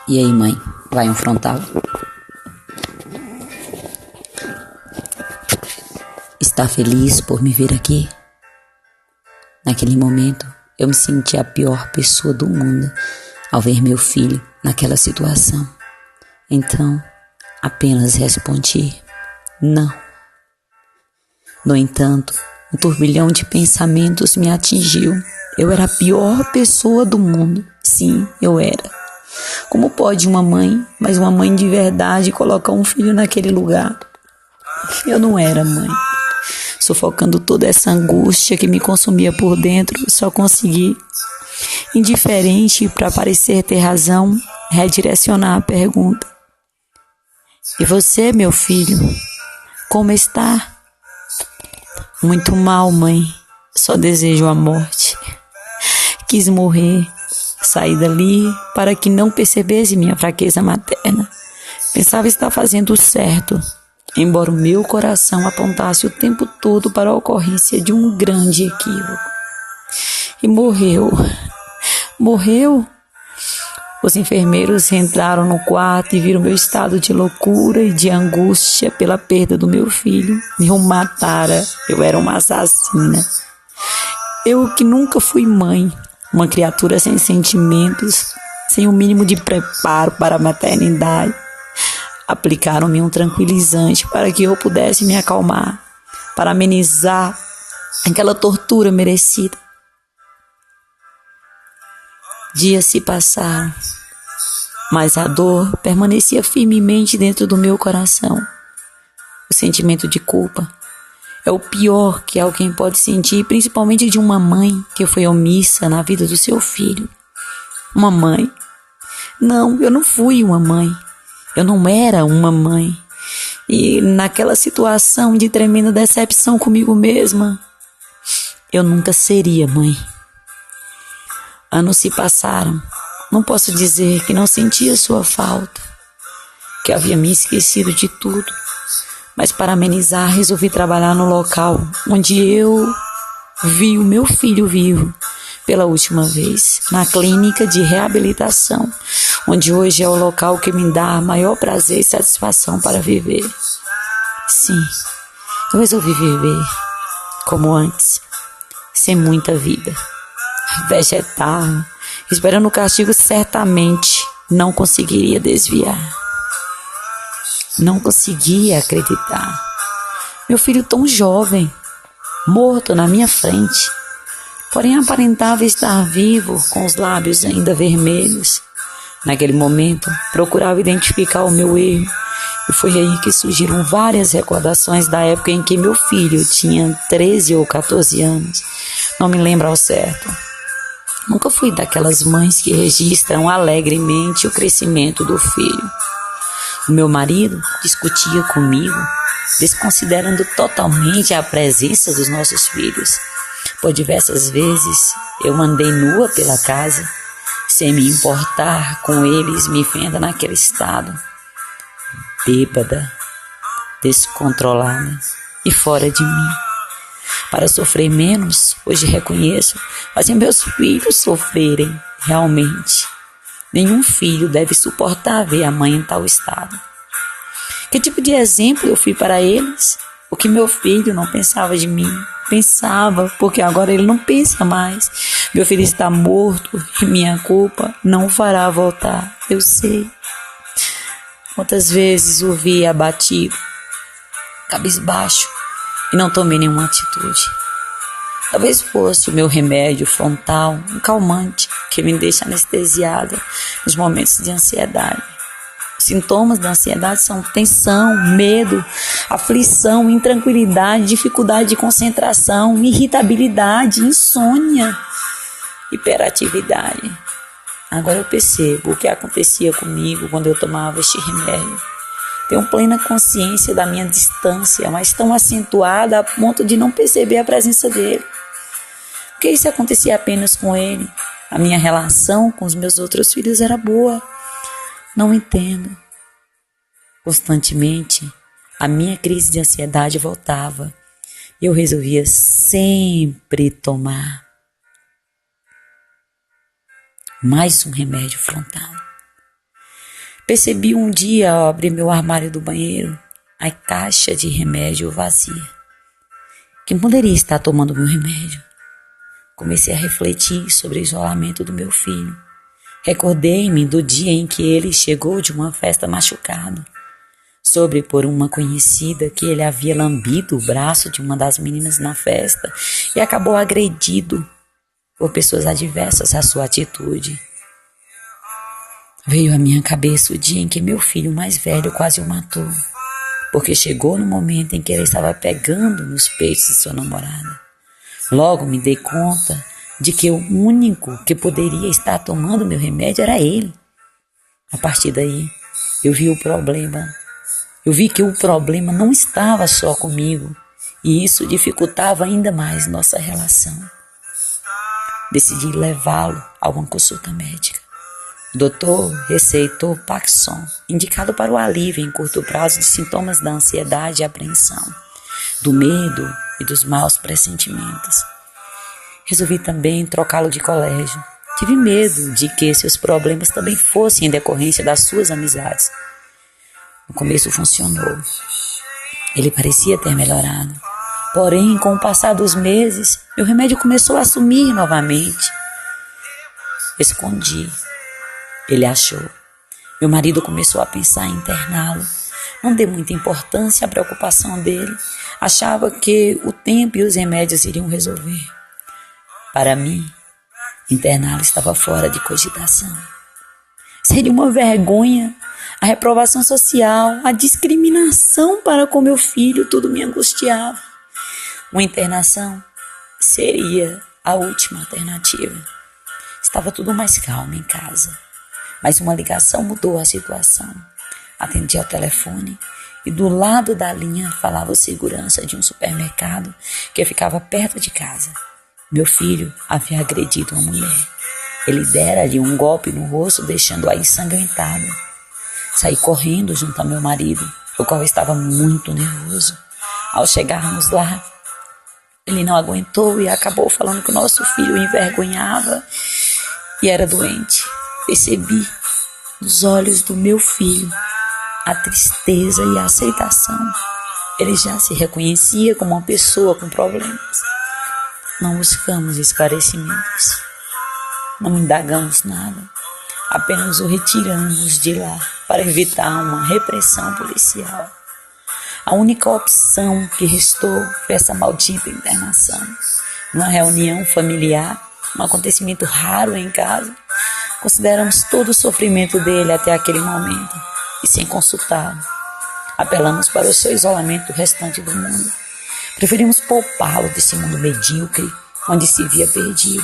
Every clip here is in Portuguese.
E aí, mãe, vai um frontal? Está feliz por me ver aqui? Naquele momento, eu me senti a pior pessoa do mundo ao ver meu filho naquela situação. Então, apenas respondi: não. No entanto, um turbilhão de pensamentos me atingiu. Eu era a pior pessoa do mundo. Sim, eu era. Como pode uma mãe, mas uma mãe de verdade, colocar um filho naquele lugar? Eu não era mãe. Sufocando toda essa angústia que me consumia por dentro, só consegui, indiferente para parecer ter razão, redirecionar a pergunta. E você, meu filho, como está? Muito mal, mãe. Só desejo a morte. Quis morrer, sair dali para que não percebesse minha fraqueza materna. Pensava estar fazendo o certo, embora o meu coração apontasse o tempo todo para a ocorrência de um grande equívoco. E morreu. Morreu? Os enfermeiros entraram no quarto e viram meu estado de loucura e de angústia pela perda do meu filho. Me o matara. Eu era uma assassina. Eu que nunca fui mãe, uma criatura sem sentimentos, sem o mínimo de preparo para a maternidade. Aplicaram-me um tranquilizante para que eu pudesse me acalmar, para amenizar aquela tortura merecida. Dias se passaram, mas a dor permanecia firmemente dentro do meu coração. O sentimento de culpa é o pior que alguém pode sentir, principalmente de uma mãe que foi omissa na vida do seu filho. Uma mãe. Não, eu não fui uma mãe. Eu não era uma mãe. E naquela situação de tremenda decepção comigo mesma, eu nunca seria mãe. Anos se passaram. Não posso dizer que não sentia sua falta, que havia me esquecido de tudo. Mas para amenizar, resolvi trabalhar no local onde eu vi o meu filho vivo pela última vez, na clínica de reabilitação, onde hoje é o local que me dá maior prazer e satisfação para viver. Sim, eu resolvi viver como antes, sem muita vida. Vegetar, esperando o castigo, certamente não conseguiria desviar. Não conseguia acreditar. Meu filho tão jovem, morto na minha frente, porém aparentava estar vivo, com os lábios ainda vermelhos. Naquele momento, procurava identificar o meu erro, e foi aí que surgiram várias recordações da época em que meu filho tinha 13 ou 14 anos. Não me lembro ao certo. Nunca fui daquelas mães que registram alegremente o crescimento do filho. O meu marido discutia comigo, desconsiderando totalmente a presença dos nossos filhos. Por diversas vezes eu andei nua pela casa, sem me importar com eles me vendo naquele estado, bêbada, descontrolada e fora de mim. Para sofrer menos, hoje reconheço, fazia meus filhos sofrerem realmente. Nenhum filho deve suportar ver a mãe em tal estado. Que tipo de exemplo eu fui para eles? O que meu filho não pensava de mim? Pensava, porque agora ele não pensa mais. Meu filho está morto e minha culpa não o fará voltar. Eu sei. Quantas vezes o vi abatido, cabisbaixo, e não tomei nenhuma atitude. Talvez fosse o meu remédio frontal, um calmante que me deixa anestesiada nos momentos de ansiedade. Os sintomas da ansiedade são tensão, medo, aflição, intranquilidade, dificuldade de concentração, irritabilidade, insônia, hiperatividade. Agora eu percebo o que acontecia comigo quando eu tomava este remédio. Tenho plena consciência da minha distância, mas tão acentuada a ponto de não perceber a presença dele. Porque isso acontecia apenas com ele. A minha relação com os meus outros filhos era boa. Não entendo. Constantemente, a minha crise de ansiedade voltava. E eu resolvia sempre tomar mais um remédio frontal. Percebi um dia ao abrir meu armário do banheiro a caixa de remédio vazia. Quem poderia estar tomando meu remédio? Comecei a refletir sobre o isolamento do meu filho. Recordei-me do dia em que ele chegou de uma festa machucado. Soube por uma conhecida que ele havia lambido o braço de uma das meninas na festa e acabou agredido por pessoas adversas à sua atitude. Veio à minha cabeça o dia em que meu filho mais velho quase o matou, porque chegou no momento em que ele estava pegando nos peitos de sua namorada. Logo me dei conta de que o único que poderia estar tomando meu remédio era ele. A partir daí, eu vi que o problema não estava só comigo, e isso dificultava ainda mais nossa relação. Decidi levá-lo a uma consulta médica. O doutor receitou Paxson, indicado para o alívio em curto prazo de sintomas da ansiedade e apreensão, do medo e dos maus pressentimentos. Resolvi também trocá-lo de colégio. Tive medo de que seus problemas também fossem em decorrência das suas amizades. No começo funcionou. Ele parecia ter melhorado. Porém, com o passar dos meses, meu remédio começou a sumir novamente. Escondi. Ele achou. Meu marido começou a pensar em interná-lo. Não dei muita importância à preocupação dele. Achava que o tempo e os remédios iriam resolver. Para mim, interná-lo estava fora de cogitação. Seria uma vergonha. A reprovação social, a discriminação para com meu filho, tudo me angustiava. Uma internação seria a última alternativa. Estava tudo mais calmo em casa. Mas uma ligação mudou a situação. Atendi ao telefone e do lado da linha falava o segurança de um supermercado que ficava perto de casa. Meu filho havia agredido uma mulher. Ele dera-lhe um golpe no rosto, deixando-a ensanguentada. Saí correndo junto ao meu marido, o qual estava muito nervoso. Ao chegarmos lá, ele não aguentou e acabou falando que o nosso filho o envergonhava e era doente. Percebi nos olhos do meu filho a tristeza e a aceitação. Ele já se reconhecia como uma pessoa com problemas. Não buscamos esclarecimentos, não indagamos nada, apenas o retiramos de lá para evitar uma repressão policial. A única opção que restou foi essa maldita internação. Numa reunião familiar, um acontecimento raro em casa, consideramos todo o sofrimento dele até aquele momento e sem consultá-lo. Apelamos para o seu isolamento do restante do mundo. Preferimos poupá-lo desse mundo medíocre onde se via perdido,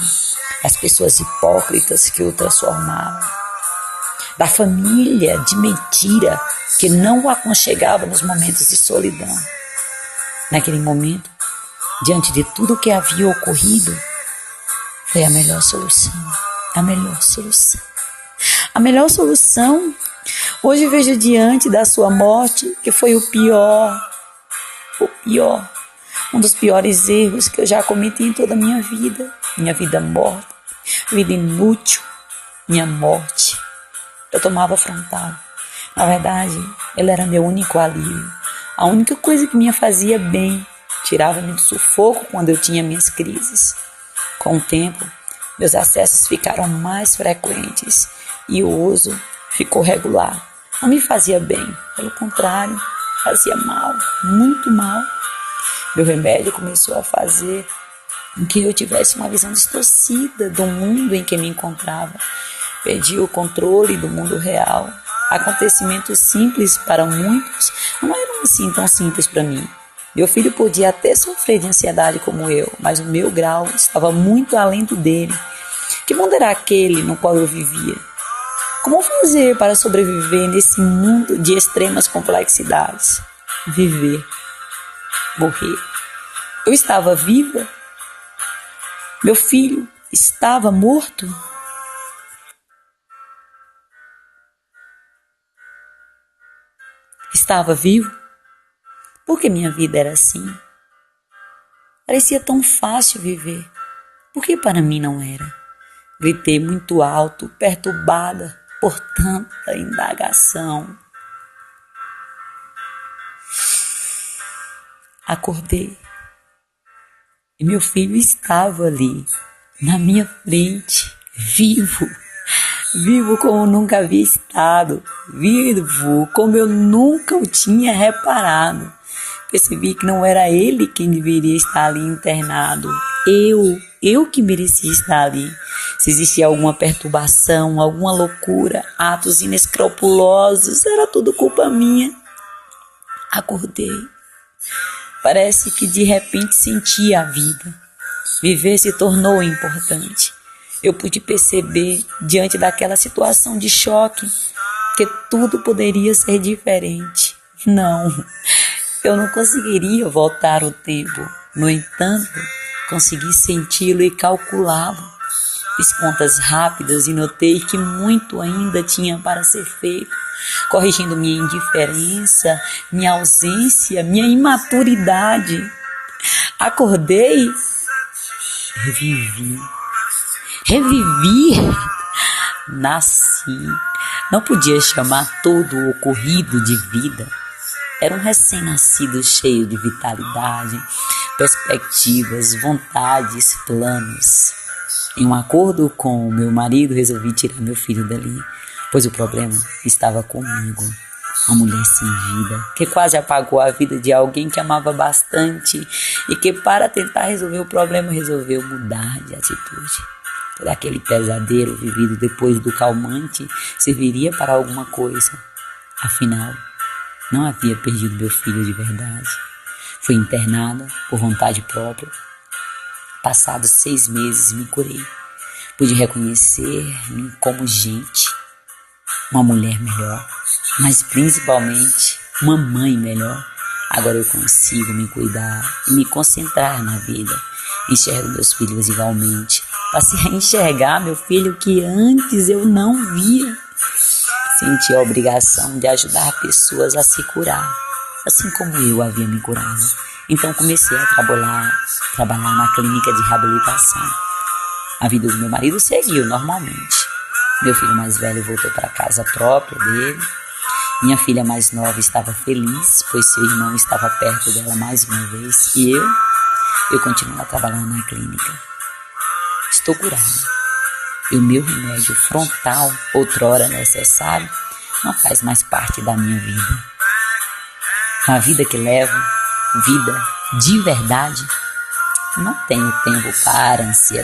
das pessoas hipócritas que o transformavam, da família de mentira que não o aconchegava nos momentos de solidão. Naquele momento, diante de tudo o que havia ocorrido, foi a melhor solução. A melhor solução. A melhor solução. Hoje vejo diante da sua morte que foi o pior, um dos piores erros que eu já cometi em toda a minha vida morta, vida inútil, minha morte. Eu tomava frontal. Na verdade, ele era meu único alívio, a única coisa que me fazia bem, tirava-me do sufoco quando eu tinha minhas crises. Com o tempo, meus acessos ficaram mais frequentes e o uso ficou regular. Não me fazia bem, pelo contrário, fazia mal, muito mal. Meu remédio começou a fazer com que eu tivesse uma visão distorcida do mundo em que me encontrava. Perdi o controle do mundo real. Acontecimentos simples para muitos não eram assim tão simples para mim. Meu filho podia até sofrer de ansiedade como eu, mas o meu grau estava muito além do dele. Que mundo era aquele no qual eu vivia? Como fazer para sobreviver nesse mundo de extremas complexidades? Viver. Morrer. Eu estava viva? Meu filho estava morto? Estava vivo? Por que minha vida era assim? Parecia tão fácil viver. Por que para mim não era? Gritei muito alto, perturbada por tanta indagação. Acordei e meu filho estava ali, na minha frente, vivo como nunca havia estado, vivo como eu nunca o tinha reparado. Percebi que não era ele quem deveria estar ali internado, eu que merecia estar ali. Se existia alguma perturbação, alguma loucura, atos inescrupulosos, era tudo culpa minha. Acordei. Parece que de repente senti a vida. Viver se tornou importante. Eu pude perceber, diante daquela situação de choque, que tudo poderia ser diferente. Não, eu não conseguiria voltar o tempo. No entanto, consegui senti-lo e calculá-lo. Fiz contas rápidas e notei que muito ainda tinha para ser feito, corrigindo minha indiferença, minha ausência, minha imaturidade. Acordei, revivi, nasci. Não podia chamar todo o ocorrido de vida. Era um recém-nascido cheio de vitalidade, perspectivas, vontades, planos. Em um acordo com o meu marido, resolvi tirar meu filho dali, pois o problema estava comigo. Uma mulher sem vida, que quase apagou a vida de alguém que amava bastante e que, para tentar resolver o problema, resolveu mudar de atitude. Todo aquele pesadelo vivido depois do calmante serviria para alguma coisa. Afinal, não havia perdido meu filho de verdade. Fui internada por vontade própria. Passados 6 meses me curei. Pude reconhecer-me como gente, uma mulher melhor, mas principalmente uma mãe melhor. Agora eu consigo me cuidar e me concentrar na vida. Enxergo meus filhos igualmente. Passei a enxergar meu filho que antes eu não via. Senti a obrigação de ajudar pessoas a se curar, assim como eu havia me curado. Então comecei a trabalhar na clínica de reabilitação. A vida do meu marido seguiu normalmente. Meu filho mais velho voltou para a casa própria dele. Minha filha mais nova estava feliz, pois seu irmão estava perto dela mais uma vez. E eu continuo a trabalhar na clínica. Estou curada. E o meu remédio frontal, outrora necessário, não faz mais parte da minha vida. A vida que levo, vida de verdade, não tenho tempo para ansiedade.